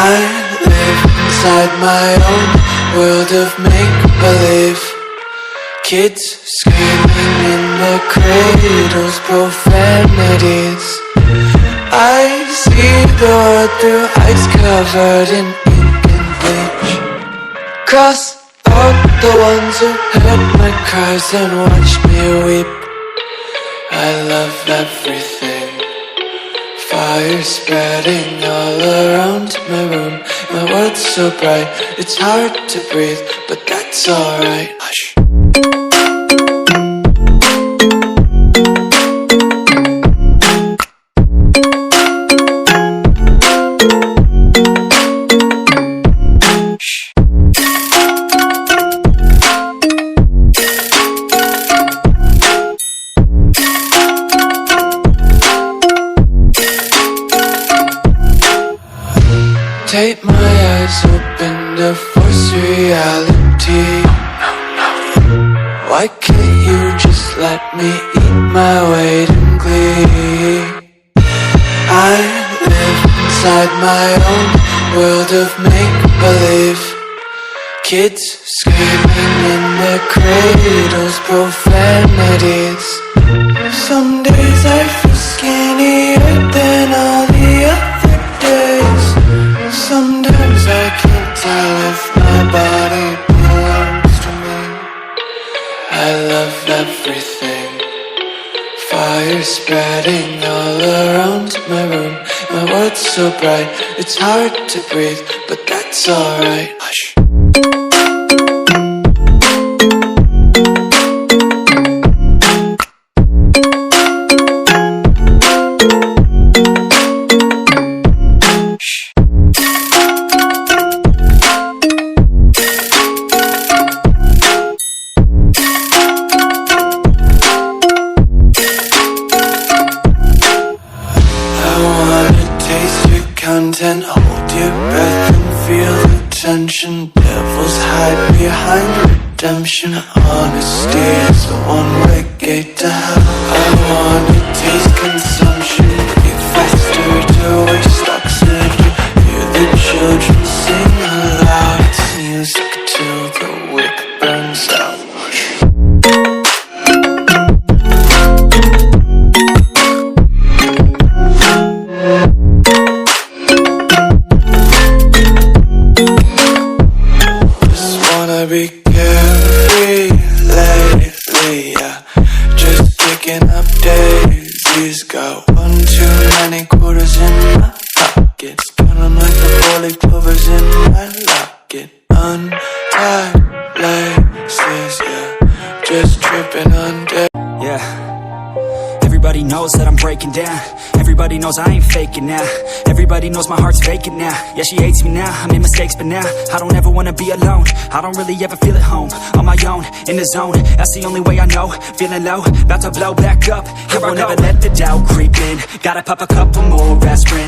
I live inside my own world of make-believe. Kids screaming in their cradles, profanities. I see the world through ice covered in ink and bleach. Cross out the ones who heard my cries and watched me weep. I love everything. Fire spreading all around my room. My world's so bright, it's hard to breathe, but that's alright. Hush. Take my eyes open to force reality. Why can't you just let me eat my weight in glee? I live inside my own world of make-believe. Kids screaming in their cradles, profanities. Some days I feel skinnier than all the other days. Sometimes I can't tell if my body belongs to me. I love everything. Fire spreading all around my room. My world's so bright, it's hard to breathe, but that's alright. Hush. Content, hold your breath and feel the tension. Devils hide behind redemption. Honesty is a one-way gate to hell. I wanna taste consumption. Breathe faster to waste oxygen. Hear the children sing aloud. It's music till the wick burns out. Be carefree lately, yeah. Just kicking up daisies. Got one too many quarters in my pockets. Count 'em like the four-leaf clovers in my locket. Untied laces, yeah. Just tripping on day. Yeah. Everybody knows that I'm breaking down. Everybody knows I ain't faking now. Everybody knows my heart's vacant now. Yeah, she hates me now, I made mistakes but now I don't ever wanna be alone. I don't really ever feel at home. On my own, in the zone, that's the only way I know. Feeling low, about to blow back up. Here I won't ever let the doubt creep in. Gotta pop a couple more aspirin.